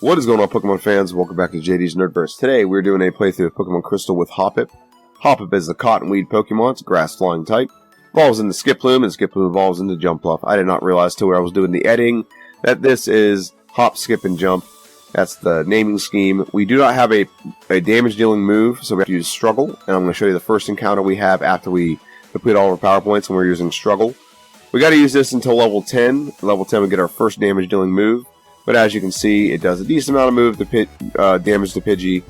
What is going on, Pokemon fans? Welcome back to JD's Nerdverse. Today, we're doing a playthrough of Pokemon Crystal with Hoppip. Hoppip is the Cottonweed Pokemon. It's a grass-flying type. Evolves into Skiploom, and Skiploom evolves into Jumpluff. I did not realize till I was doing the editing that this is Hop, Skip, and Jump. That's the naming scheme. We do not have a damage-dealing move, so we have to use Struggle. And I'm going to show you the first encounter we have after we complete all of our power points, and we're using Struggle. We got to use this until level 10. Level 10, we get our first damage-dealing move. But as you can see, it does a decent amount of damage to Pidgey,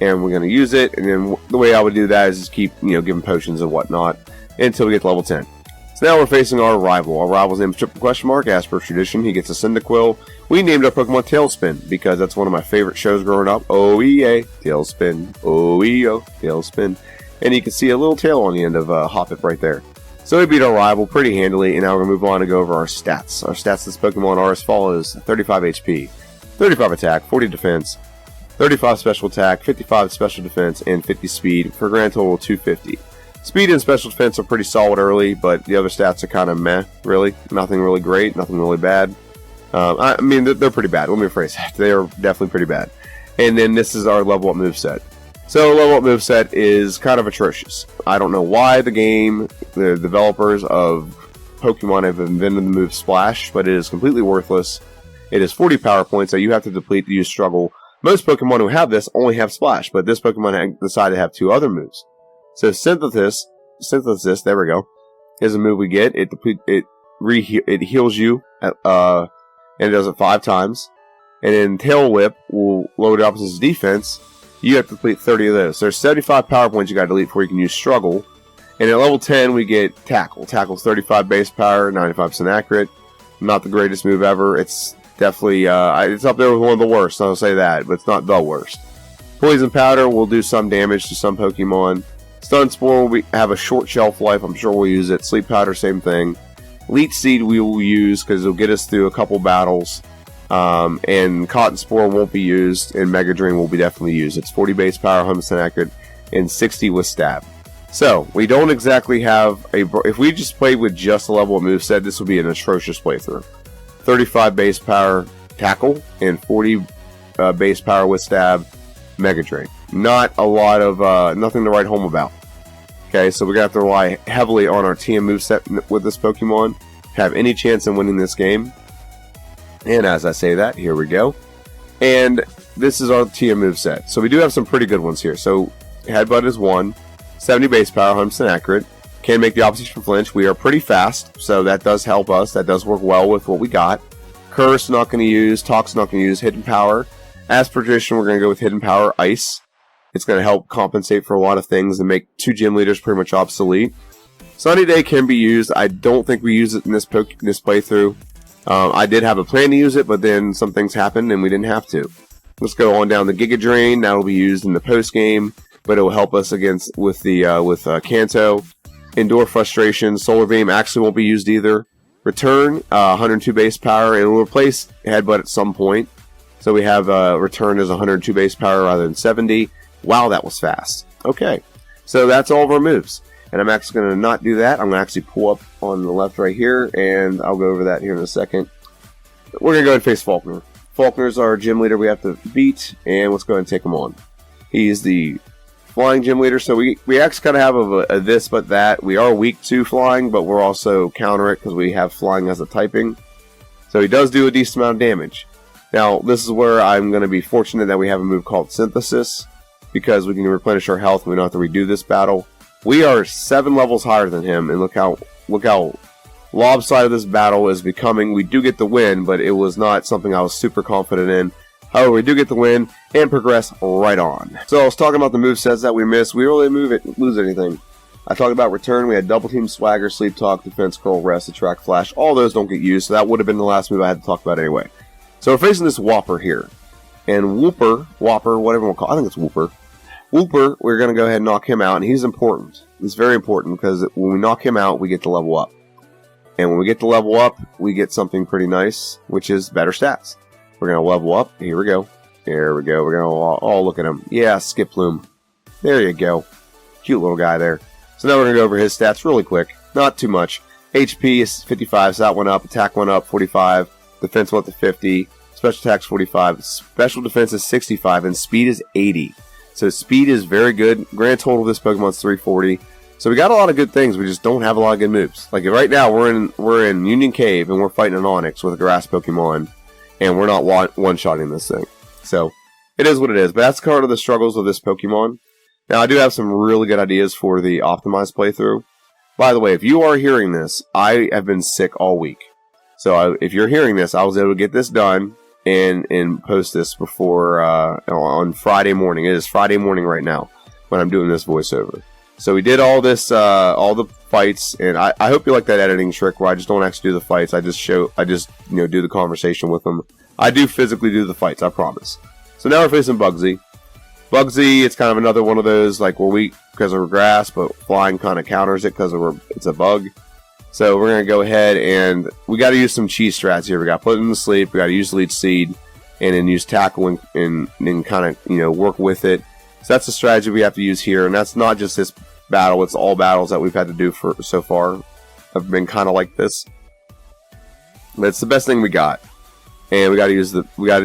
and we're going to use it. And then the way I would do that is just keep, giving potions and whatnot until we get to level 10. So now we're facing our rival. Our rival's name is Triple Question Mark. As per tradition, he gets a Cyndaquil. We named our Pokemon Tailspin because that's one of my favorite shows growing up. Oh-yeah, Tailspin. Oh-yeah, Tailspin. And you can see a little tail on the end of Hoppip right there. So we beat our rival pretty handily, and now we're going to move on to go over our stats. Our stats this Pokemon are as follows: 35 HP, 35 attack, 40 defense, 35 special attack, 55 special defense, and 50 speed, for a grand total of 250. Speed and special defense are pretty solid early, but the other stats are kind of meh, really. Nothing really great, nothing really bad. I mean, they're pretty bad. Let me rephrase that. They are definitely pretty bad. And then this is our level up moveset. So, level up moveset is kind of atrocious. I don't know why the developers of Pokemon have invented the move Splash, but it is completely worthless. It is 40 power points that you have to deplete to use Struggle. Most Pokemon who have this only have Splash, but this Pokemon decided to have two other moves. So, Synthesis, there we go, is a move we get. It heals you, and it does it 5 times. And then Tail Whip will lower the opposite's defense. You have to complete 30 of those. So there's 75 power points you got to delete before you can use Struggle. And at level 10, we get Tackle. Tackle's 35 base power, 95% accurate. Not the greatest move ever. It's definitely, it's up there with one of the worst, I'll say that, but it's not the worst. Poison Powder will do some damage to some Pokemon. Stun Spore will have a short shelf life. I'm sure we'll use it. Sleep Powder, same thing. Leech Seed we will use because it'll get us through a couple battles. And Cotton Spore won't be used, and Mega Drain will be definitely used. It's 40 base power, 100% accurate, and 60 with stab. So, we don't exactly have if we just played with just the level of moveset, this would be an atrocious playthrough. 35 base power Tackle, and 40 base power with stab, Mega Drain. Not a lot of, nothing to write home about. Okay, so we're going to have to rely heavily on our TM moveset with this Pokemon to have any chance in winning this game. And as I say that, here we go. And this is our TM moveset. So we do have some pretty good ones here. So Headbutt is 1, 70 base power, 100% accurate. Can make the opposition flinch. We are pretty fast, so that does help us. That does work well with what we got. Curse, not going to use. Talk's not going to use. Hidden Power. As per tradition, we're going to go with Hidden Power Ice. It's going to help compensate for a lot of things and make 2 gym leaders pretty much obsolete. Sunny Day can be used. I don't think we use it in this playthrough. I did have a plan to use it, but then some things happened and we didn't have to. Let's go on down to Giga Drain. That'll be used in the post game, but it will help us with Kanto. Endure Frustration. Solar Beam actually won't be used either. Return, 102 base power. It will replace Headbutt at some point. So we have Return as 102 base power rather than 70. Wow, that was fast. Okay, so that's all of our moves. And I'm actually going to not do that. I'm going to actually pull up on the left right here, and I'll go over that here in a second. We're going to go ahead and face Faulkner. Faulkner's our gym leader we have to beat, and let's go ahead and take him on. He's the flying gym leader, so we actually kind of have a this but that. We are weak to flying, but we're also counter it because we have flying as a typing. So he does do a decent amount of damage. Now, this is where I'm going to be fortunate that we have a move called Synthesis, because we can replenish our health and we don't have to redo this battle. We are 7 levels higher than him, and look how lopsided this battle is becoming. We do get the win, but it was not something I was super confident in. However, we do get the win and progress right on. So I was talking about the movesets that we missed. We really lose anything. I talked about Return. We had Double Team, Swagger, Sleep Talk, Defense, Curl, Rest, Attract, Flash. All those don't get used, so that would have been the last move I had to talk about anyway. So we're facing this Whopper here. And Whopper, whatever we'll call it, I think it's Whooper. Whooper, we're going to go ahead and knock him out, and he's important. He's very important, because when we knock him out, we get to level up. And when we get to level up, we get something pretty nice, which is better stats. We're going to level up. Here we go. There we go. We're going to all look at him. Yeah, Skiploom. There you go. Cute little guy there. So now we're going to go over his stats really quick. Not too much. HP is 55, so that went up. Attack went up, 45. Defense went to 50. special attack's 45, special defense is 65, and speed is 80. So speed is very good. Grand total of this Pokemon's 340. So we got a lot of good things. We just don't have a lot of good moves. Like right now, we're in Union Cave and we're fighting an Onix with a grass Pokemon, and we're not one-shotting this thing. So it is what it is. But that's part of the struggles of this Pokemon. Now I do have some really good ideas for the optimized playthrough. By the way, if you are hearing this, I have been sick all week. So if you're hearing this, I was able to get this done and post this before on Friday morning. It is Friday morning right now when I'm doing this voiceover. So we did all this, all the fights, and I hope you like that editing trick where I just don't actually do the fights. I just do the conversation with them. I do physically do the fights, I promise. So now we're facing Bugsy. Bugsy, it's kind of another one of those like we're weak because of grass, but flying kind of counters it because it's a bug. So we're gonna go ahead and we got to use some cheese strats here. We got to put it in the sleep. We got to use Leech Seed, and then use Tackle and kind of work with it. So that's the strategy we have to use here, and that's not just this battle. It's all battles that we've had to do for so far have been kind of like this. But it's the best thing we got, and we got to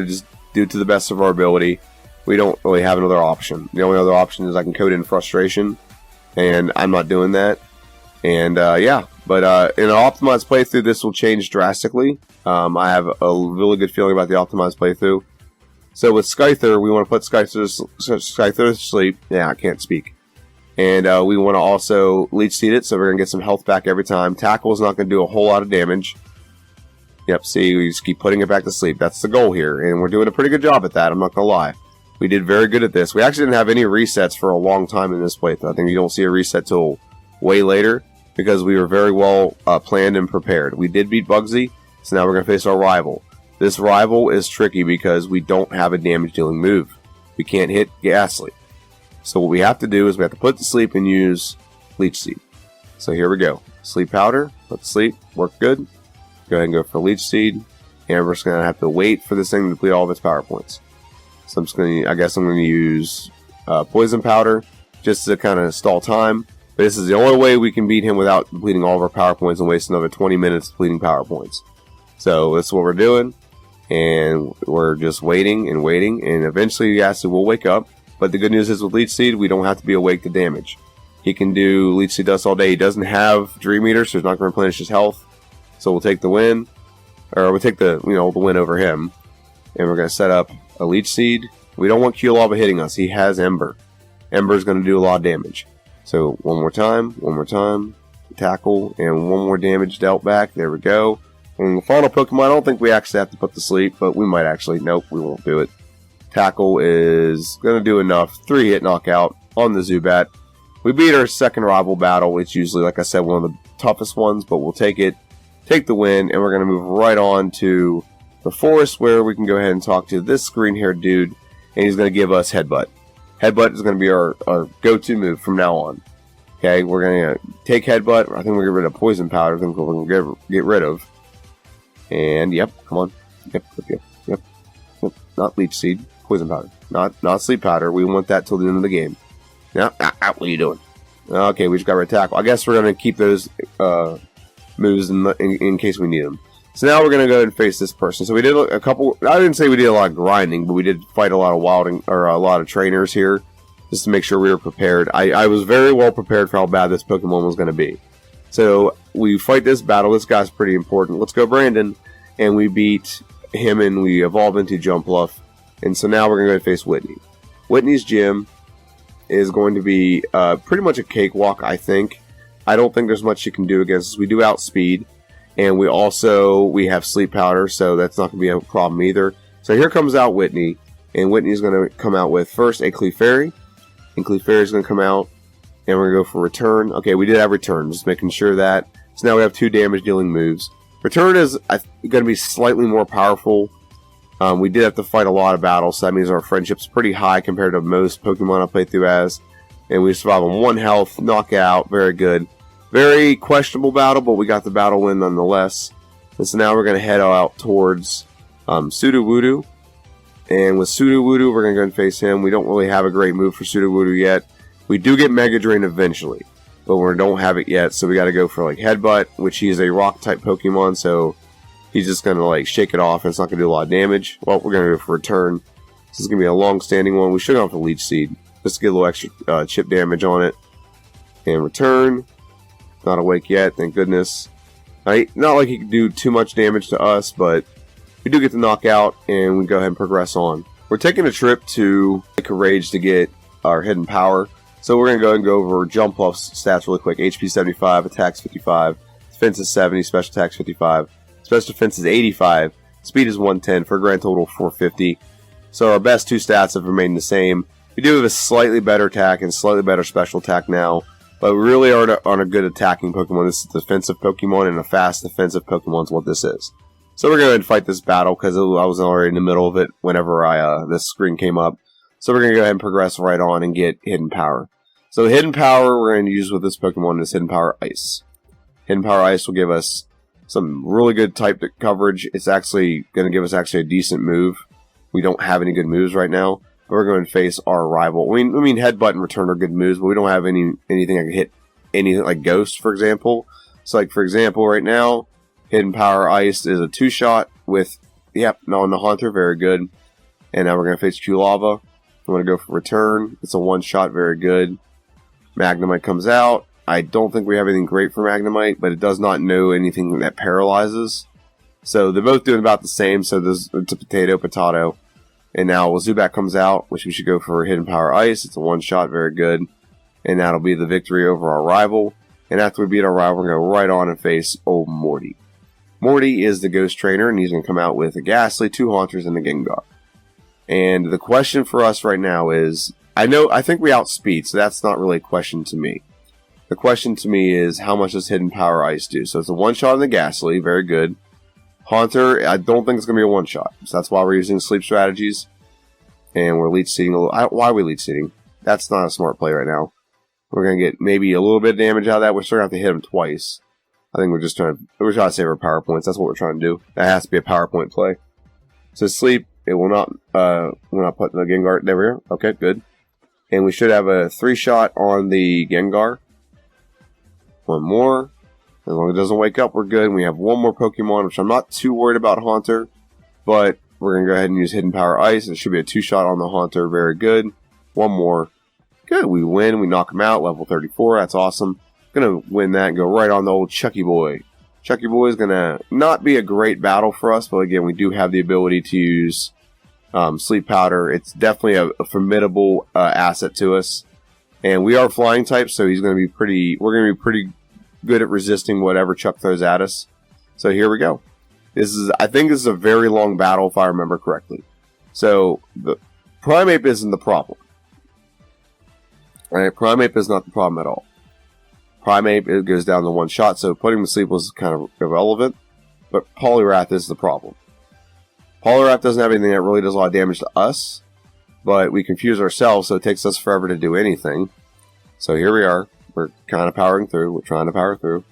just do it to the best of our ability. We don't really have another option. The only other option is I can code in Frustration, and I'm not doing that. And yeah, but in an optimized playthrough, this will change drastically. I have a really good feeling about the optimized playthrough. So with Scyther, we want to put Scyther to sleep. Yeah, I can't speak. And we want to also Leech Seed it, so we're going to get some health back every time. Tackle is not going to do a whole lot of damage. Yep, see, we just keep putting it back to sleep. That's the goal here, and we're doing a pretty good job at that, I'm not going to lie. We did very good at this. We actually didn't have any resets for a long time in this playthrough. I think you don't see a reset till way later, because we were very well planned and prepared. We did beat Bugsy, so now we're going to face our rival. This rival is tricky because we don't have a damage-dealing move. We can't hit Ghastly. So what we have to do is we have to put to sleep and use Leech Seed. So here we go. Sleep Powder, put to sleep, work good. Go ahead and go for Leech Seed, and we're just going to have to wait for this thing to deplete all of its power points. So I'm going to use Poison Powder just to kind of stall time. But this is the only way we can beat him without depleting all of our power points and waste another 20 minutes depleting power points. So that's what we're doing. And we're just waiting, and eventually Ghastly will wake up. But the good news is with Leech Seed, we don't have to be awake to damage. He can do Leech Seed Dust all day. He doesn't have Dream Eater, so he's not going to replenish his health. So we'll take the win. Or we'll take the win over him. And we're going to set up a Leech Seed. We don't want Kulaba hitting us. He has Ember. Ember is going to do a lot of damage. So one more time, Tackle, and one more damage dealt back. There we go. And the final Pokemon, I don't think we actually have to put to sleep, but we might actually. Nope, we won't do it. Tackle is going to do enough. 3-hit knockout on the Zubat. We beat our second rival battle. It's usually, like I said, one of the toughest ones, but we'll take it. Take the win, and we're going to move right on to the forest where we can go ahead and talk to this green-haired dude, and he's going to give us Headbutt. Headbutt is going to be our go-to move from now on. Okay, we're going to take Headbutt. I think we're going to get rid of Poison Powder. I think we're going to get rid of. And, yep, come on. Yep. Not Leech Seed. Poison Powder. Not Sleep Powder. We want that till the end of the game. Now, what are you doing? Okay, we just got rid of Tackle. I guess we're going to keep those moves in case we need them. So now we're going to go ahead and face this person. So we did a couple. I didn't say we did a lot of grinding, but we did fight a lot of a lot of trainers here, just to make sure we were prepared. I was very well prepared for how bad this Pokemon was going to be. So we fight this battle. This guy's pretty important. Let's go, Brandon, and we beat him, and we evolve into Jumpluff. And so now we're going to go face Whitney. Whitney's gym is going to be pretty much a cakewalk, I think. I don't think there's much you can do against us. We do outspeed. And we have Sleep Powder, so that's not going to be a problem either. So here comes out Whitney, and Whitney's going to come out with first a Clefairy, and Clefairy's going to come out, and we're going to go for Return. Okay, we did have Return, just making sure that. So now we have 2 damage-dealing moves. Return is going to be slightly more powerful. We did have to fight a lot of battles, so that means our friendship's pretty high compared to most Pokemon I played through as. And we survived on 1 health, knockout, very good. Very questionable battle, but we got the battle win nonetheless. And so now we're going to head out towards Sudowoodo. And with Sudowoodo, we're going to go and face him. We don't really have a great move for Sudowoodo yet. We do get Mega Drain eventually, but we don't have it yet. So we got to go for like Headbutt, which he is a Rock-type Pokemon, so he's just going to like shake it off and it's not going to do a lot of damage. Well, we're going to go for return. This is going to be a long-standing one. We should have to leech seed just to get a little extra chip damage on it. And return. Not awake yet, thank goodness. Right? Not like he can do too much damage to us, but we do get the knockout and we go ahead and progress on. We're taking a trip to Lake of Rage to get our hidden power. So we're going to go ahead and go over Jumpluff's stats really quick. HP 75, attacks 55, defense is 70, special attacks 55, special defense is 85, speed is 110 for a grand total of 450. So our best two stats have remained the same. We do have a slightly better attack and slightly better special attack now, but we really are on a good attacking Pokemon. This is a defensive Pokemon, and a fast defensive Pokemon is what this is. So we're going to go ahead and fight this battle because I was already in the middle of it whenever this screen came up. So we're going to go ahead and progress right on and get Hidden Power. So Hidden Power we're going to use with this Pokemon is Hidden Power Ice. Hidden Power Ice will give us some really good type coverage. It's actually going to give us a decent move. We don't have any good moves right now. We're going to face our rival. I mean, Headbutt and Return are good moves, but we don't have anything that can hit anything like Ghost, for example. So, like, for example, right now, Hidden Power Ice is a 2-shot with, on the Haunter, very good. And now we're going to face Q-Lava. I'm going to go for Return. It's a 1-shot, very good. Magnemite comes out. I don't think we have anything great for Magnemite, but it does not know anything that paralyzes. So they're both doing about the same, so it's a potato. And now Zubat comes out, which we should go for Hidden Power Ice. It's a 1-shot, very good. And that'll be the victory over our rival. And after we beat our rival, we're going to go right on and face old Morty. Morty is the Ghost Trainer, and he's going to come out with a Ghastly, 2 Haunters, and a Gengar. And the question for us right now is, I think we outspeed, so that's not really a question to me. The question to me is, how much does Hidden Power Ice do? So it's a 1-shot on the Ghastly, very good. Haunter, I don't think it's going to be a 1-shot. So that's why we're using sleep strategies. And we're leech seeding a little. Why are we leech seeding? That's not a smart play right now. We're going to get maybe a little bit of damage out of that. We're still going to have to hit him twice. I think we're trying to save our power points. That's what we're trying to do. That has to be a power point play. So sleep, it will not put the Gengar. There we go. Okay, good. And we should have a 3-shot on the Gengar. One more. As long as it doesn't wake up, we're good. And we have one more Pokemon, which I'm not too worried about Haunter. But we're going to go ahead and use Hidden Power Ice. It should be a 2-shot on the Haunter. Very good. One more. Good. We win. We knock him out. Level 34. That's awesome. Going to win that and go right on the old Chucky Boy. Chucky Boy is going to not be a great battle for us. But again, we do have the ability to use Sleep Powder. It's definitely a formidable asset to us. And we are flying types, so we're going to be pretty good at resisting whatever Chuck throws at us. So here we go. I think this is a very long battle if I remember correctly. So the Primeape isn't the problem. Alright, Primeape is not the problem at all. Primeape, it goes down to 1-shot, so putting him to sleep was kind of irrelevant. But Poliwrath is the problem. Poliwrath doesn't have anything that really does a lot of damage to us. But we confuse ourselves, so it takes us forever to do anything. So here we are. We're kind of powering through. We're trying to power through.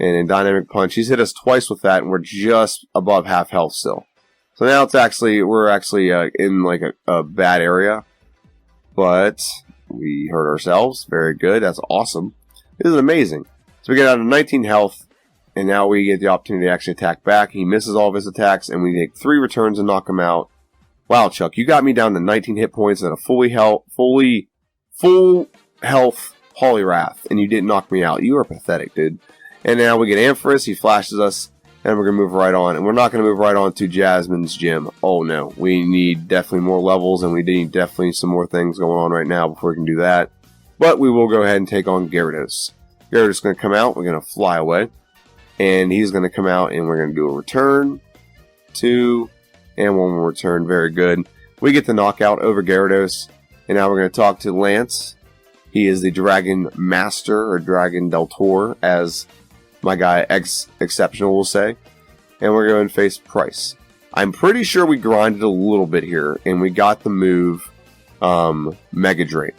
And in Dynamic Punch, he's hit us twice with that, and we're just above half health still. So now we're actually in like a bad area. But we hurt ourselves. Very good. That's awesome. This is amazing. So we get out of 19 health, and now we get the opportunity to actually attack back. He misses all of his attacks, and we take 3 returns and knock him out. Wow, Chuck, you got me down to 19 hit points and a full health Poliwrath, and you didn't knock me out. You are pathetic, dude. And now we get Ampharos, he flashes us, and we're going to move right on. And we're not going to move right on to Jasmine's gym. Oh, no. We need definitely more levels, and we need definitely some more things going on right now before we can do that. But we will go ahead and take on Gyarados. Gyarados is going to come out. We're going to fly away. And he's going to come out, and we're going to do a return. 2, and one more return. Very good. We get the knockout over Gyarados. And now we're going to talk to Lance. He is the Dragon Master, or Dragon Deltor, as my guy Eggsceptional will say. And we're going to face Price. I'm pretty sure we grinded a little bit here, and we got the move Mega Drain.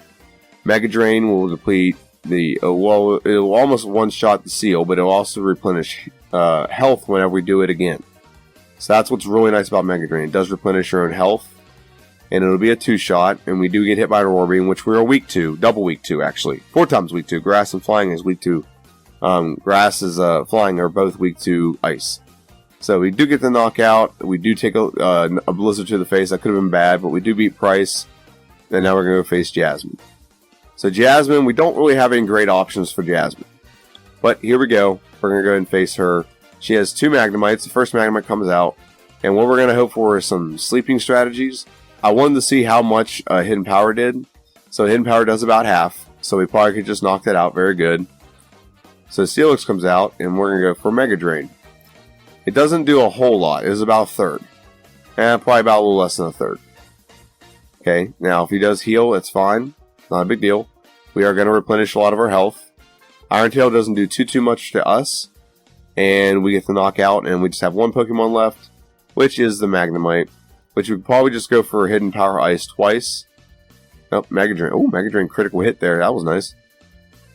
Mega Drain will deplete it'll almost one-shot the seal, but it'll also replenish health whenever we do it again. So that's what's really nice about Mega Drain. It does replenish your own health. And it'll be a 2-shot, and we do get hit by an Aurora, which we're weak to. Double weak to, actually. 4 times weak to. Grass and Flying is weak to. Grass is Flying are both weak to Ice. So we do get the knockout. We do take a blizzard to the face. That could have been bad, but we do beat Price. And now we're going to go face Jasmine. So Jasmine, we don't really have any great options for Jasmine. But here we go. We're going to go ahead and face her. She has 2 Magnemites. The first Magnemite comes out. And what we're going to hope for is some sleeping strategies. I wanted to see how much Hidden Power did. So Hidden Power does about half. So we probably could just knock that out. Very good. So Steelix comes out. And we're going to go for Mega Drain. It doesn't do a whole lot. It is about a third. Probably about a little less than a third. Okay. Now if he does heal, it's fine. Not a big deal. We are going to replenish a lot of our health. Iron Tail doesn't do too much to us. And we get the knockout. And we just have 1 Pokemon left. Which is the Magnemite. Which we could probably just go for Hidden Power Ice twice. Nope, Mega Drain. Oh, Mega Drain critical hit there. That was nice.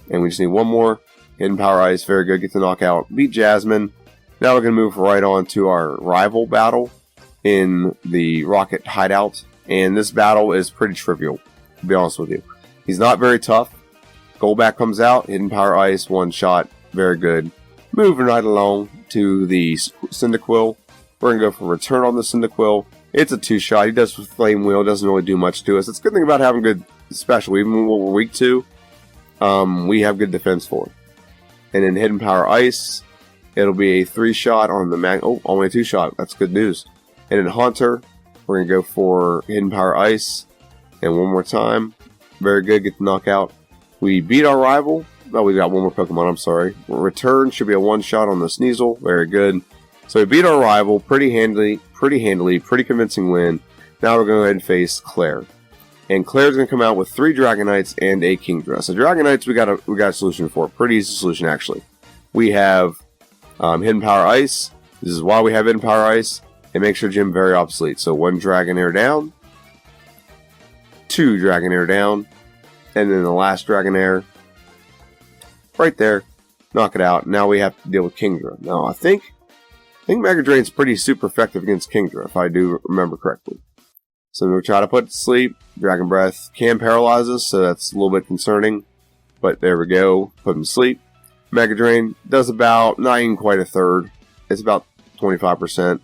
And we just need 1 more. Hidden Power Ice. Very good. Get the knockout. Beat Jasmine. Now we're going to move right on to our rival battle in the Rocket Hideout. And this battle is pretty trivial, to be honest with you. He's not very tough. Golbat comes out. Hidden Power Ice. 1 shot. Very good. Moving right along to the Cyndaquil. We're going to go for Return on the Cyndaquil. It's a 2-shot. He does Flame Wheel. Doesn't really do much to us. It's a good thing about having good special. Even when we're weak to, we have good defense for it. And then Hidden Power Ice. It'll be a 3-shot on the Oh, only a 2-shot. That's good news. And then Haunter. We're going to go for Hidden Power Ice. And 1 more time. Very good. Get the knockout. We beat our rival. Oh, we got 1 more Pokemon. I'm sorry. Return should be a 1-shot on the Sneasel. Very good. So we beat our rival pretty handily, pretty convincing win. Now we're going to go ahead and face Claire. And Claire's going to come out with 3 Dragonites and a Kingdra. So Dragonites we got a solution for. Pretty easy solution actually. We have Hidden Power Ice. This is why we have Hidden Power Ice. It makes your gym very obsolete. So 1 Dragonair down. 2 Dragonair down. And then the last Dragonair. Right there. Knock it out. Now we have to deal with Kingdra. Now I think Mega Drain's pretty super effective against Kingdra, if I do remember correctly. So we'll try to put it to sleep. Dragon Breath can paralyze us, so that's a little bit concerning. But there we go. Put him to sleep. Mega Drain does about, not even quite a third. It's about 25%.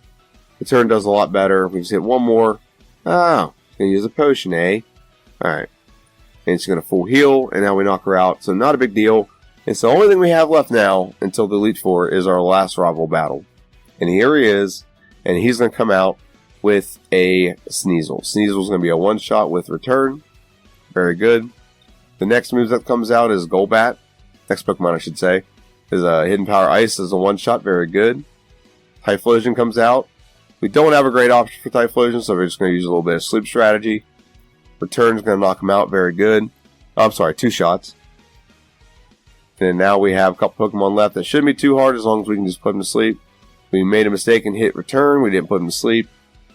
The turn does a lot better. We just hit 1 more. Oh, gonna use a potion, eh? Alright. And it's gonna full heal, and now we knock her out. So not a big deal. And so the only thing we have left now, until the Elite Four, is our last rival battle. And here he is, and he's going to come out with a Sneasel. Sneasel's going to be a 1-shot with Return. Very good. The next move that comes out is Golbat. Next Pokemon, I should say, is a Hidden Power Ice as a 1-shot. Very good. Typhlosion comes out. We don't have a great option for Typhlosion, so we're just going to use a little bit of Sleep Strategy. Return's going to knock him out. Very good. Oh, I'm sorry, 2 shots. And now we have a couple Pokemon left. That shouldn't be too hard as long as we can just put them to sleep. We made a mistake and hit Return. We didn't put him to sleep.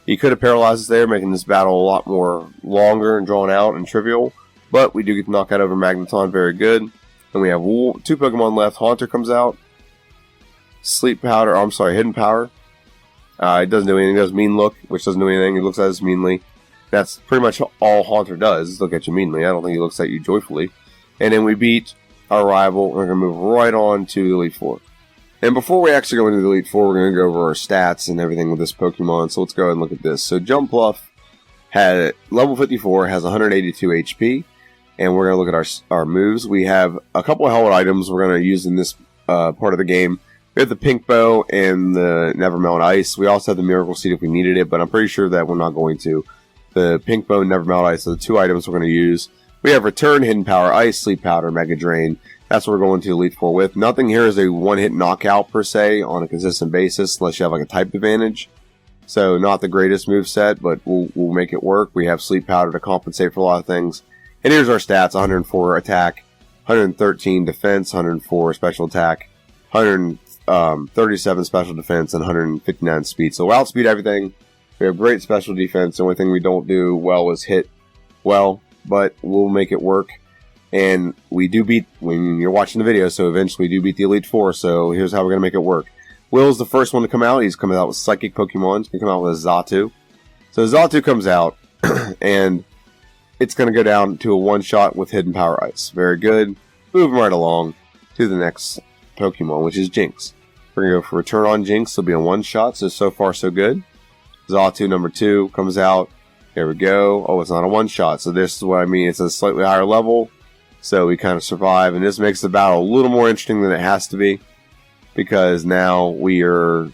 He could have paralyzed us there, making this battle a lot more longer and drawn out and trivial. But we do get the knockout over Magneton. Very good. And we have 2 Pokemon left. Haunter comes out. Sleep Powder. Oh, I'm sorry, Hidden Power. It doesn't do anything. It does Mean Look, which doesn't do anything. It looks at us meanly. That's pretty much all Haunter does, is look at you meanly. I don't think he looks at you joyfully. And then we beat our rival. We're going to move right on to the Elite Four. And before we actually go into the Elite Four, we're going to go over our stats and everything with this Pokemon. So let's go ahead and look at this. So Jumpluff had level 54, has 182 HP. And we're going to look at our moves. We have a couple of held items we're going to use in this part of the game. We have the Pink Bow and the Nevermelt Ice. We also have the Miracle Seed if we needed it, but I'm pretty sure that we're not going to. The Pink Bow and Nevermelt Ice are the 2 items we're going to use. We have Return, Hidden Power, Ice, Sleep Powder, Mega Drain. That's what we're going to Elite Four with. Nothing here is a 1-hit knockout per se on a consistent basis, unless you have like a type advantage. So not the greatest move set, but we'll make it work. We have Sleep Powder to compensate for a lot of things. And here's our stats: 104 attack, 113 defense, 104 special attack, 137 special defense, and 159 speed. So we'll outspeed everything. We have great special defense. The only thing we don't do well is hit well, but we'll make it work. And we do beat, when you're watching the video, so eventually we do beat the Elite Four, so here's how we're going to make it work. Will's the first one to come out. He's coming out with Psychic Pokemon. He's going to come out with a Xatu. So Xatu comes out, and it's going to go down to a 1-shot with Hidden Power Ice. Very good. Moving right along to the next Pokemon, which is Jinx. We're going to go for Return on Jinx. It'll be a one-shot, so far so good. Xatu number 2 comes out. There we go. Oh, it's not a one-shot, so this is what I mean. It's a slightly higher level, so we kind of survive, and this makes the battle a little more interesting than it has to be, because now we are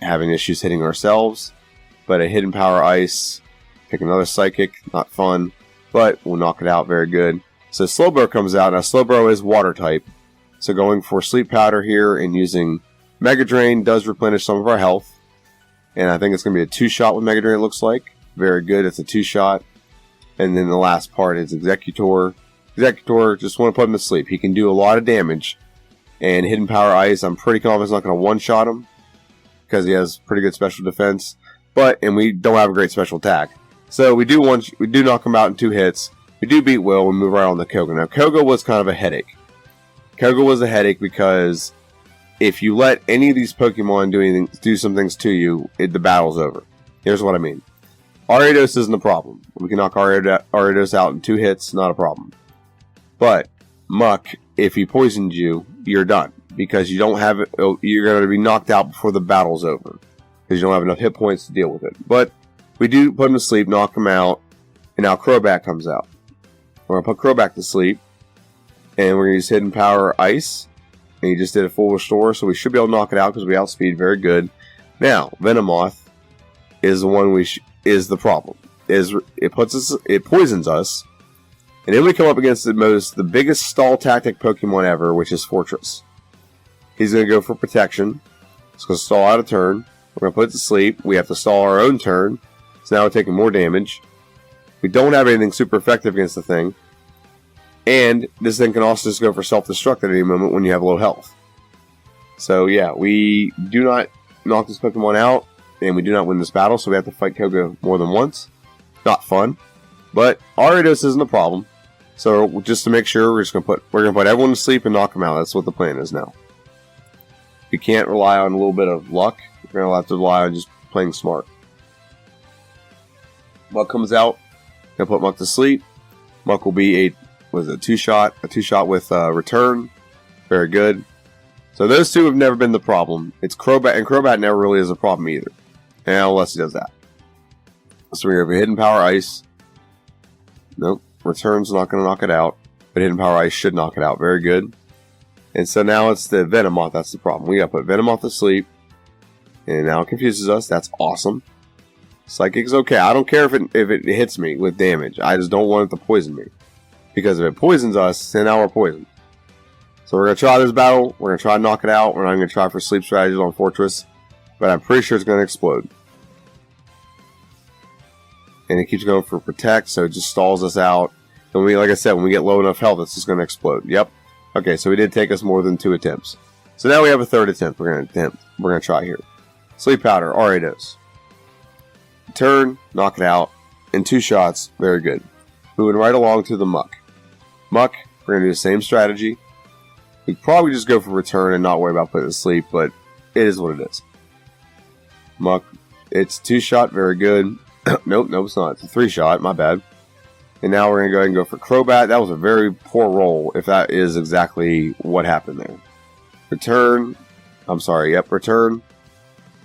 having issues hitting ourselves. But a Hidden Power Ice, pick another Psychic, not fun, but we'll knock it out very good. So Slowbro comes out. Now Slowbro is Water type, so going for Sleep Powder here and using Mega Drain does replenish some of our health. And I think it's going to be a 2-shot with Mega Drain, it looks like. Very good, it's a 2-shot. And then the last part is Executor. Executor, just want to put him to sleep. He can do a lot of damage. And Hidden Power Ice, I'm pretty confident it's not going to one-shot him, because he has pretty good special defense. And we don't have a great special attack. So we do knock him out in 2 hits. We do beat Will, we move right on to Koga. Now Koga was kind of a headache. Koga was a headache because if you let any of these Pokemon do some things to you, the battle's over. Here's what I mean. Ariados isn't a problem. We can knock Ariados out in 2 hits, not a problem. But Muck, if he poisoned you, you're done. Because you don't have it, you're going to be knocked out before the battle's over. Because you don't have enough hit points to deal with it. But we do put him to sleep, knock him out, and now Crobat comes out. We're going to put Crobat to sleep, and we're going to use Hidden Power Ice. And he just did a full restore, so we should be able to knock it out because we outspeed very good. Now, Venomoth is the one is the problem. It poisons us, and then we come up against the biggest stall tactic Pokemon ever, which is Fortress. He's going to go for protection. It's going to stall out a turn. We're going to put it to sleep. We have to stall our own turn, so now we're taking more damage. We don't have anything super effective against the thing. And this thing can also just go for self-destruct at any moment when you have low health. So yeah, we do not knock this Pokemon out, and we do not win this battle, so we have to fight Koga more than once. Not fun. But Ariados isn't a problem. So just to make sure, we're gonna put everyone to sleep and knock them out. That's what the plan is now. You can't rely on a little bit of luck. You're gonna have to rely on just playing smart. Muck comes out. Gonna put Muck to sleep. Muck will be a 2-shot with Return. Very good. So those two have never been the problem. It's Crobat, and Crobat never really is a problem either. Unless he does that. So we have a Hidden Power Ice. Nope. Return's not going to knock it out. But Hidden Power Ice should knock it out. Very good. And so now it's the Venomoth. That's the problem. We got to put Venomoth to sleep. And now it confuses us. That's awesome. Psychic's okay. I don't care if it hits me with damage. I just don't want it to poison me. Because if it poisons us, then now we're poisoned. So we're going to try this battle. We're going to try to knock it out. We're not going to try for sleep strategies on Fortress. But I'm pretty sure it's going to explode. And it keeps going for Protect, so it just stalls us out. And like I said, when we get low enough health, it's just going to explode. Yep. Okay, so we did take us more than 2 attempts. So now we have a 3rd attempt. We're going to try here. Sleep Powder, Ariados. Turn, knock it out. In 2 shots, very good. Moving right along to the Muck. Muck, we're going to do the same strategy. We'd probably just go for Return and not worry about putting it to sleep, but it is what it is. Muck, it's 2-shot, very good. Nope, it's not. It's a 3-shot, my bad. And now we're going to go ahead and go for Crobat. That was a very poor roll, if that is exactly what happened there. Return. Return.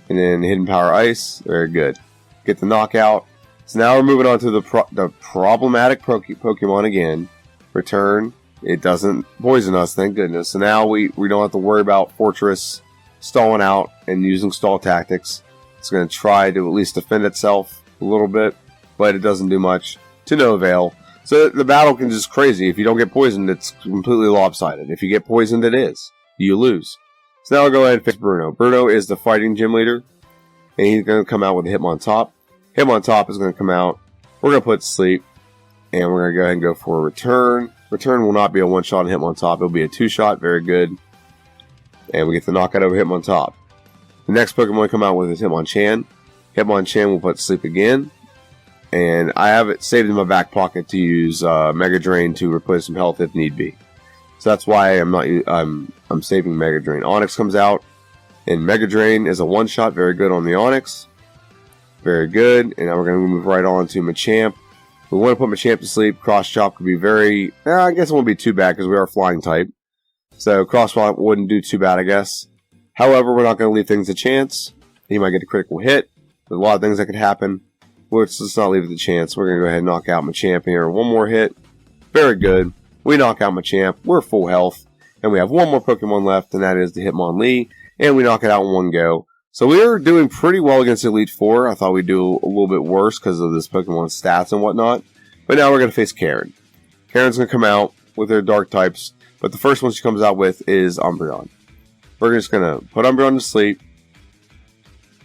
And then Hidden Power Ice. Very good. Get the knockout. So now we're moving on to the problematic Pokemon again. Return. It doesn't poison us, thank goodness. So now we don't have to worry about Fortress stalling out and using stall tactics. It's going to try to at least defend itself a little bit, but it doesn't do much. To no avail. So the battle can just crazy. If you don't get poisoned, it's completely lopsided. If you get poisoned, it is. You lose. So now I'll go ahead and fix Bruno. Bruno is the fighting gym leader, and he's going to come out with a Hitmontop. Hitmontop is going to come out. We're going to put to sleep, and we're going to go ahead and go for a Return. Return will not be a 1-shot on Hitmontop. It'll be a 2-shot. Very good. And we get the knockout over Hitmontop. The next Pokemon to come out with is Hitmonchan. Hitmonchan will put to sleep again. And I have it saved in my back pocket to use Mega Drain to replace some health if need be. So that's why I'm saving Mega Drain. Onix comes out, and Mega Drain is a 1-shot. Very good on the Onix. Very good. And now we're going to move right on to Machamp. We want to put Machamp to sleep. Cross Chop could be very... I guess it won't be too bad because we are Flying type. So Cross Chop wouldn't do too bad, I guess. However, we're not going to leave things to chance. He might get a critical hit. There's a lot of things that could happen. Let's not leave it to chance. We're going to go ahead and knock out Machamp here. One more hit. Very good. We knock out Machamp. We're full health. And we have one more Pokemon left, and that is the Hitmonlee. And we knock it out in one go. So we are doing pretty well against Elite Four. I thought we'd do a little bit worse because of this Pokemon's stats and whatnot. But now we're going to face Karen. Karen's going to come out with her Dark types. But the first one she comes out with is Umbreon. We're just going to put Umbreon to sleep.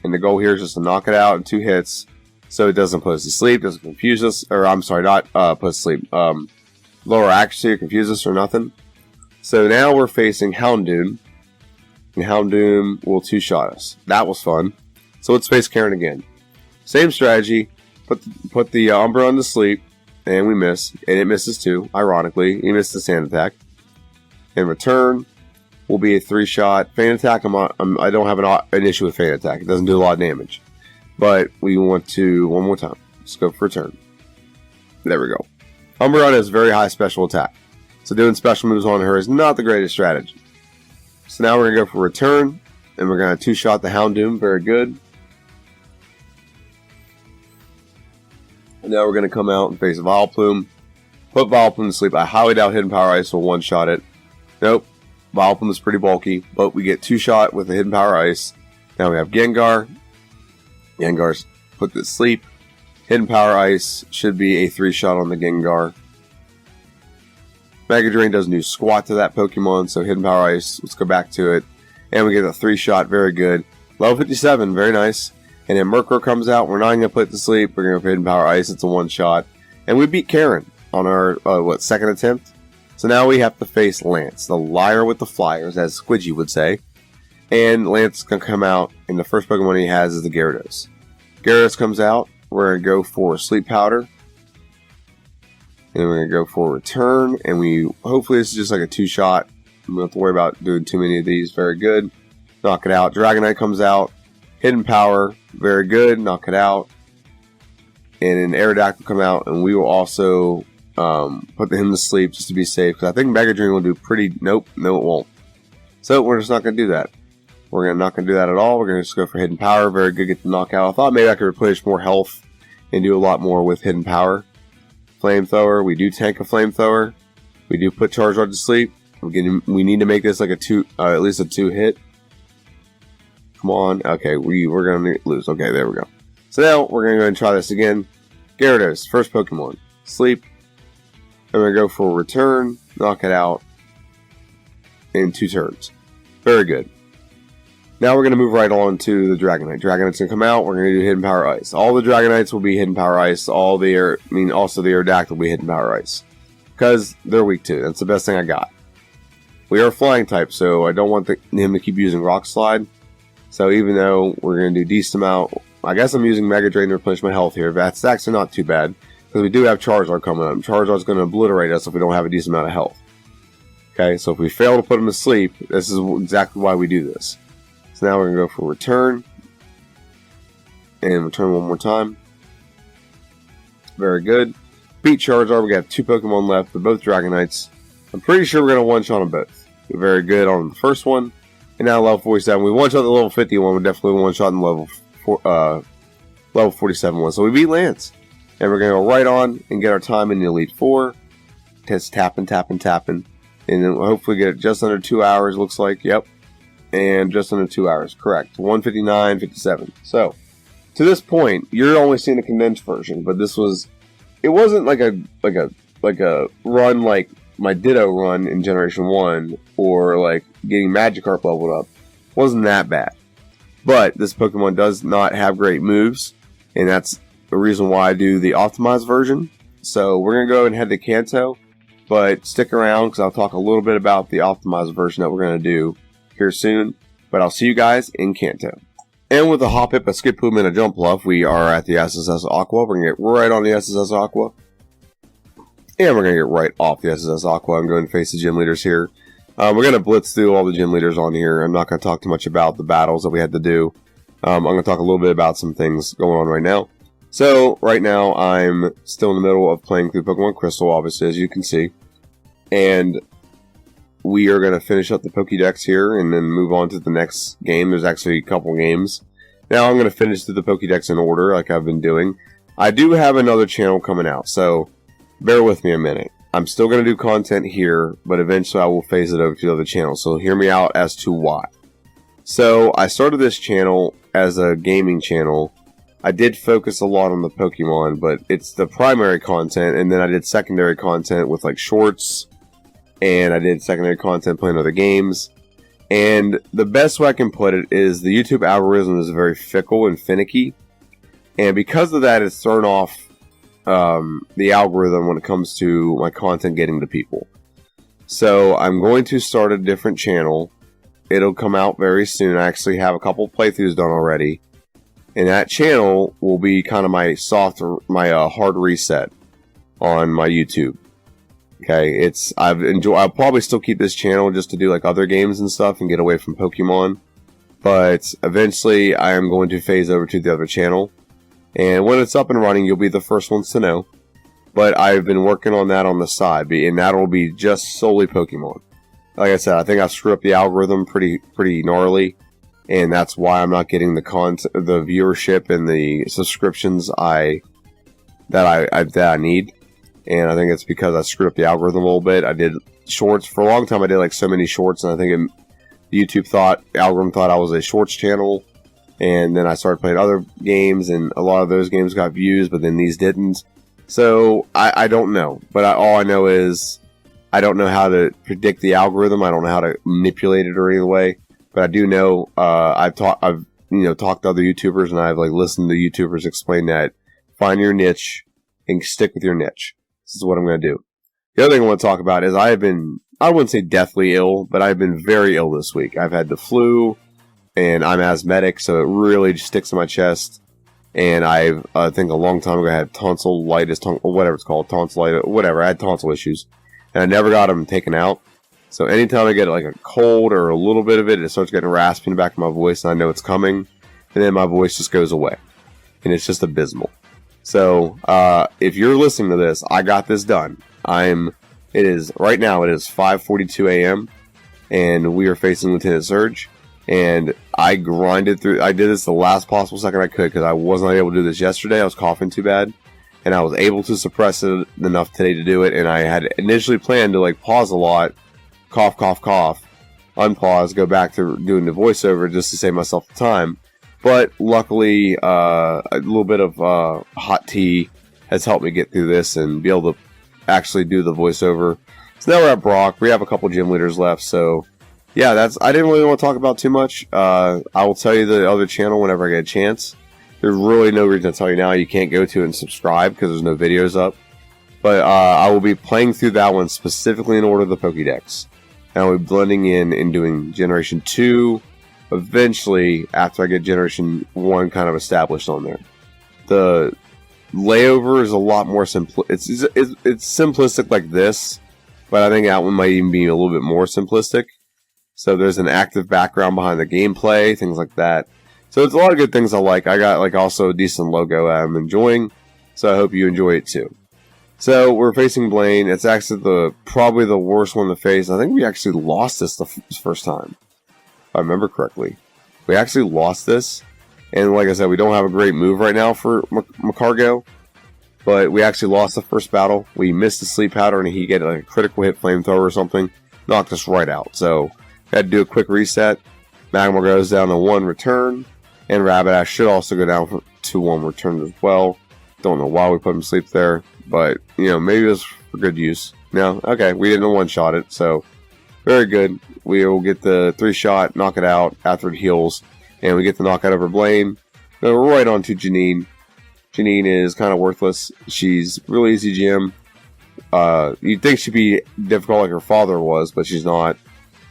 And the goal here is just to knock it out in 2 hits. So it doesn't put us to sleep, doesn't confuse us. Or I'm sorry, not put us to sleep. Lower accuracy or confuse us or nothing. So now we're facing Houndoom. And Houndoom will 2-shot us. That was fun. So let's face Karen again. Same strategy. Put the Umbreon to sleep. And we miss. And it misses too. Ironically. He missed the Sand Attack. In return, will be a 3-shot. Feint Attack, I don't have an issue with Feint Attack. It doesn't do a lot of damage. But we want to, one more time, let's go for return. There we go. Umbreon has very high special attack. So doing special moves on her is not the greatest strategy. So now we're going to go for return. And we're going to 2-shot the Houndoom. Very good. And now we're going to come out and face Vileplume. Put Vileplume to sleep. I highly doubt Hidden Power Ice will 1-shot it. Nope. Vileplume is pretty bulky, but we get 2-shot with the Hidden Power Ice. Now we have Gengar. Gengar's put to sleep. Hidden Power Ice should be a 3-shot on the Gengar. Mega Drain doesn't do squat to that Pokemon, so Hidden Power Ice, let's go back to it. And we get a 3-shot, very good. Level 57, very nice. And then Murkrow comes out, we're not going to put it to sleep, we're going to go for Hidden Power Ice, it's a 1-shot. And we beat Karen on our, second attempt? So now we have to face Lance, the liar with the flyers, as Squidgy would say. And Lance can come out, and the first Pokemon he has is the Gyarados. Gyarados comes out, we're going to go for Sleep Powder. And we're going to go for return, and hopefully this is just like a 2-shot. We don't have to worry about doing too many of these. Very good. Knock it out. Dragonite comes out. Hidden Power, very good. Knock it out. And an Aerodactyl will come out, and we will also put him to sleep just to be safe. Because I think Mega Drain will do pretty... Nope, no it won't. So we're just not going to do that. We're not going to do that at all. We're going to just go for Hidden Power. Very good, get the knockout. I thought maybe I could replenish more health and do a lot more with Hidden Power. Flamethrower, we do tank a Flamethrower. We do put Charizard to sleep. We need to make this like at least a 2-hit. Come on. Okay, we're going to lose. Okay, there we go. So now we're going to go and try this again. Gyarados, first Pokemon. Sleep. And we're going to go for return. Knock it out. In 2 turns. Very good. Now we're going to move right on to the Dragonite. Dragonite's going to come out. We're going to do Hidden Power Ice. All the Dragonites will be Hidden Power Ice. Also the Aerodactyl will be Hidden Power Ice. Because they're weak too. That's the best thing I got. We are flying type, so I don't want him to keep using Rock Slide. So even though we're going to do decent amount, I guess I'm using Mega Drain to replenish my health here. That's actually not too bad. Because we do have Charizard coming up. Charizard's going to obliterate us if we don't have a decent amount of health. Okay, so if we fail to put him to sleep, this is exactly why we do this. So now we're going to go for return. And return one more time. Very good. Beat Charizard. We got 2 Pokemon left. They're both Dragonites. I'm pretty sure we're going to one-shot them both. Very good on the first one. And now level 47. We one-shot the level 50 one. We definitely one-shot the level 47 one. So we beat Lance. And we're going to go right on and get our time in the Elite Four. Just tapping. And then we'll hopefully get it just under 2 hours, looks like. Yep. And just under 2 hours. Correct. 1:59:57. So, to this point, you're only seeing the condensed version, but it wasn't like a run like my Ditto run in Generation 1, or like getting Magikarp leveled up. It wasn't that bad. But this Pokemon does not have great moves, and that's the reason why I do the optimized version. So we're going to go and head to Kanto, but stick around because I'll talk a little bit about the optimized version that we're going to do here soon. But I'll see you guys in Kanto. And with a Hoppip, a Skiploom, and a Jumpluff, we are at the SSS Aqua. We're going to get right on the SSS Aqua. And we're going to get right off the SSS Aqua. I'm going to face the gym leaders here. We're going to blitz through all the gym leaders on here. I'm not going to talk too much about the battles that we had to do. I'm going to talk a little bit about some things going on right now. So, right now, I'm still in the middle of playing through Pokemon Crystal, obviously, as you can see. And we are going to finish up the Pokédex here and then move on to the next game. There's actually a couple games. Now I'm going to finish the Pokédex in order like I've been doing. I do have another channel coming out, so bear with me a minute. I'm still going to do content here, but eventually I will phase it over to the other channel, so hear me out as to why. So I started this channel as a gaming channel. I did focus a lot on the Pokemon, but it's the primary content, and then I did secondary content with like shorts, and I did secondary content playing other games. And the best way I can put it is the YouTube algorithm is very fickle and finicky, and because of that, it's thrown off the algorithm when it comes to my content getting to people. So I'm going to start a different channel. It'll come out very soon. I actually have a couple playthroughs done already. And that channel will be kind of my hard reset on my YouTube. Okay, I'll probably still keep this channel just to do like other games and stuff and get away from Pokemon. But eventually I am going to phase over to the other channel. And when it's up and running, you'll be the first ones to know. But I've been working on that on the side, and that'll be just solely Pokemon. Like I said, I think I screwed up the algorithm pretty gnarly. And that's why I'm not getting the viewership and the subscriptions that I need. And I think it's because I screwed up the algorithm a little bit. I did shorts for a long time. I did like so many shorts, and I think the algorithm thought I was a shorts channel. And then I started playing other games, and a lot of those games got views, but then these didn't. So I don't know, but all I know is I don't know how to predict the algorithm. I don't know how to manipulate it or any way. But I do know I've talked to other YouTubers, and I've like listened to YouTubers explain that find your niche and stick with your niche. This is what I'm going to do. The other thing I want to talk about is I wouldn't say deathly ill, but I've been very ill this week. I've had the flu, and I'm asthmatic, so it really just sticks in my chest. And I think a long time ago I had tonsillitis, whatever it's called, tonsillitis, whatever. I had tonsil issues, and I never got them taken out. So anytime I get like a cold or a little bit of it, it starts getting raspy in the back of my voice, and I know it's coming, and then my voice just goes away, and it's just abysmal. So if you're listening to this, I got this done. Right now it is 5:42 a.m. and we are facing Lieutenant Surge, and I grinded through. I did this the last possible second I could because I wasn't able to do this yesterday. I was coughing too bad. And I was able to suppress it enough today to do it, and I had initially planned to like pause a lot, cough, unpause, go back to doing the voiceover just to save myself the time. But luckily, a little bit of hot tea has helped me get through this and be able to actually do the voiceover. So now we're at Brock. We have a couple gym leaders left. So yeah, I didn't really want to talk about too much. I will tell you the other channel whenever I get a chance. There's really no reason to tell you now. You can't go to and subscribe because there's no videos up. But I will be playing through that one specifically in order of the Pokédex. And I'll be blending in and doing Generation 2 eventually after I get Generation 1 kind of established on there. The layover is a lot more simple. It's simplistic like this, but I think that one might even be a little bit more simplistic. So there's an active background behind the gameplay, things like that. So it's a lot of good things I like. I got like also a decent logo I'm enjoying, so I hope you enjoy it too. So we're facing Blaine. It's actually probably the worst one to face. I think we actually lost this the first time, if I remember correctly. We actually lost this, and like I said, we don't have a great move right now for Macargo, but we actually lost the first battle. We missed the sleep powder, and he get like a critical hit flamethrower or something, knocked us right out. So had to do a quick reset. Magmar goes down to 1 return. And Rabbitash should also go down to 1 return as well. Don't know why we put him to sleep there. But, maybe it was for good use. No, okay, we didn't one-shot it. So, very good. We will get the 3-shot, knock it out after it heals. And we get the knockout over Blaine. Go right on to Janine. Janine is kind of worthless. She's really easy gym. You'd think she'd be difficult like her father was, but she's not.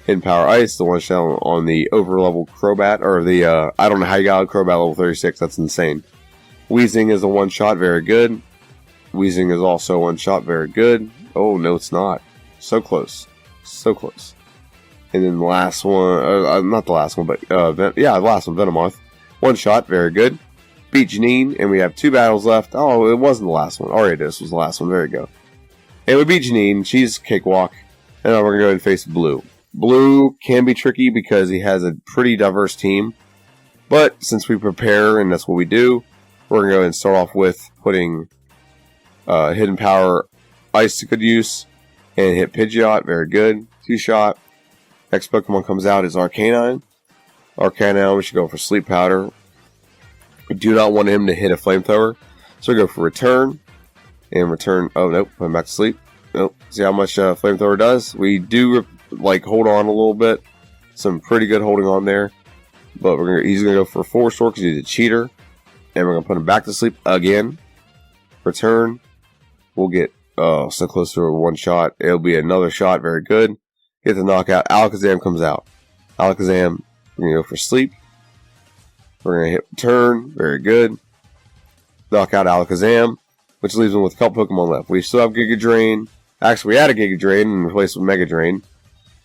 Hidden Power Ice, the one shot on the over-level Crobat, or the, I don't know how you got a Crobat level 36, that's insane. Weezing is a one-shot, very good. Weezing is also one-shot, very good. Oh, no, it's not. So close. So close. And then the last one, not the last one, but, the last one, Venomoth. One-shot, very good. Beat Janine, and we have 2 battles left. Oh, it wasn't the last one. Ariados was the last one, there you go. And we beat Janine, she's cakewalk. And now we're going to go ahead and face Blue. Blue can be tricky because he has a pretty diverse team. But since we prepare, and that's what we do, we're going to go ahead and start off with putting Hidden Power Ice to good use. And hit Pidgeot, very good. 2-shot. Next Pokemon comes out is Arcanine. Arcanine, we should go for Sleep Powder. We do not want him to hit a Flamethrower. So we go for Return. And Return, oh nope, went back to sleep. Nope, see how much Flamethrower does? We do hold on a little bit. Some pretty good holding on there. But he's going to go for a Force Sword because he's a cheater. And we're going to put him back to sleep again. Return. We'll get so close to a 1-shot. It'll be another shot. Very good. Get the knockout. Alakazam comes out. Alakazam, we're going to go for sleep. We're going to hit return. Very good. Knock out Alakazam, which leaves him with a couple Pokemon left. We still have Giga Drain. Actually, we had a Giga Drain and replaced it with Mega Drain.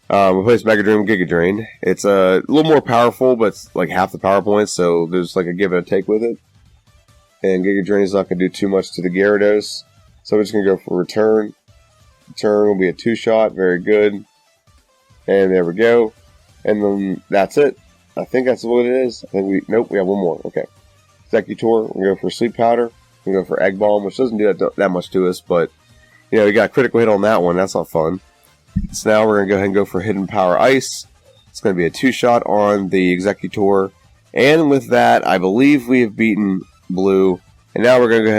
Replaced Mega Drain with Giga Drain. It's a little more powerful, but it's like half the power points, so there's like a give and a take with it. And Giga Drain is not going to do too much to the Gyarados. So we're just going to go for return. Return will be a 2-shot. Very good. And there we go. And then that's it. I think that's what it is. Nope, we have one more. Okay. Executor, we go for Sleep Powder. We go for Egg Bomb, which doesn't do that much to us, but you know, we got a critical hit on that one. That's not fun. So now we're going to go ahead and go for Hidden Power Ice. It's going to be a 2-shot on the Executor. And with that, I believe we have beaten Blue. And now we're going to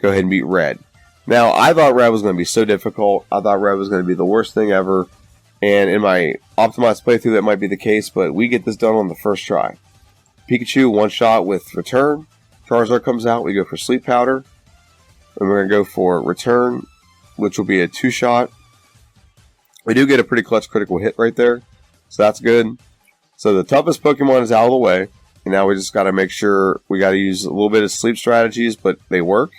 go ahead and beat Red. Now, I thought Red was going to be so difficult. I thought Red was going to be the worst thing ever. And in my optimized playthrough, that might be the case, but we get this done on the first try. Pikachu, 1-shot with Return. Charizard comes out. We go for Sleep Powder. And we're going to go for Return, which will be a 2-shot. We do get a pretty clutch critical hit right there. So that's good. So the toughest Pokemon is out of the way. And now we just got to make sure we got to use a little bit of sleep strategies, but they work.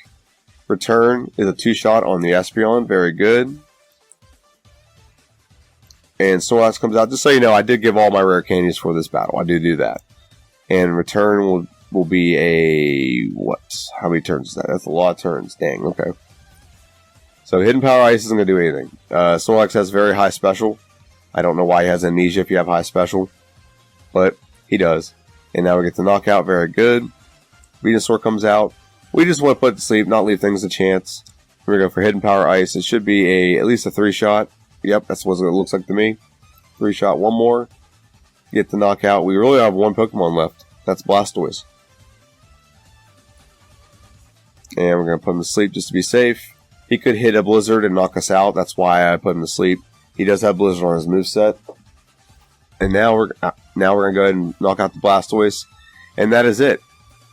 Return is a 2-shot on the Espeon. Very good. And Snorlax comes out. Just so you know, I did give all my rare candies for this battle. I do that. And Return will be a... what? How many turns is that? That's a lot of turns. Dang, okay. So Hidden Power Ice isn't going to do anything. Snorlax has very high special. I don't know why he has amnesia if you have high special. But he does. And now we get the knockout. Very good. Venusaur comes out. We just want to put it to sleep, not leave things a chance. We're going to go for Hidden Power Ice. It should be at least a 3-shot. Yep, that's what it looks like to me. 3-shot, one more. Get the knockout. We really have one Pokemon left. That's Blastoise. And we're going to put him to sleep just to be safe. He could hit a Blizzard and knock us out. That's why I put him to sleep. He does have Blizzard on his moveset. And now we're going to go ahead and knock out the Blastoise. And that is it.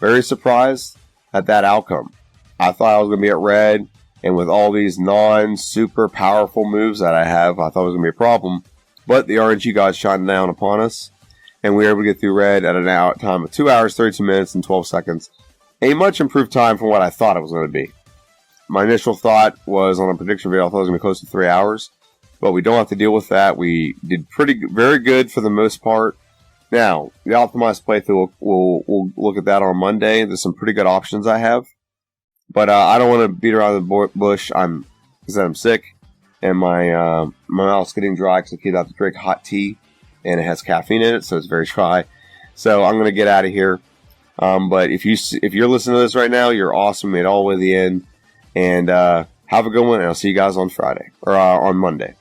Very surprised at that outcome. I thought I was going to be at red. And with all these non-super powerful moves that I have, I thought it was going to be a problem. But the RNG gods shined down upon us. And we were able to get through red at a time of 2 hours, 32 minutes, and 12 seconds. A much improved time from what I thought it was going to be. My initial thought was on a prediction video, I thought it was going to be close to 3 hours. But we don't have to deal with that. We did very good for the most part. Now, the optimized playthrough, we'll look at that on Monday. There's some pretty good options I have. But I don't want to beat around the bush. I'm sick, and my mouth's getting dry because I keep out to drink hot tea, and it has caffeine in it, so it's very dry. So I'm going to get out of here. But if you're listening to this right now, you're awesome. Made it all the way to the end, and have a good one. And I'll see you guys on Friday or on Monday.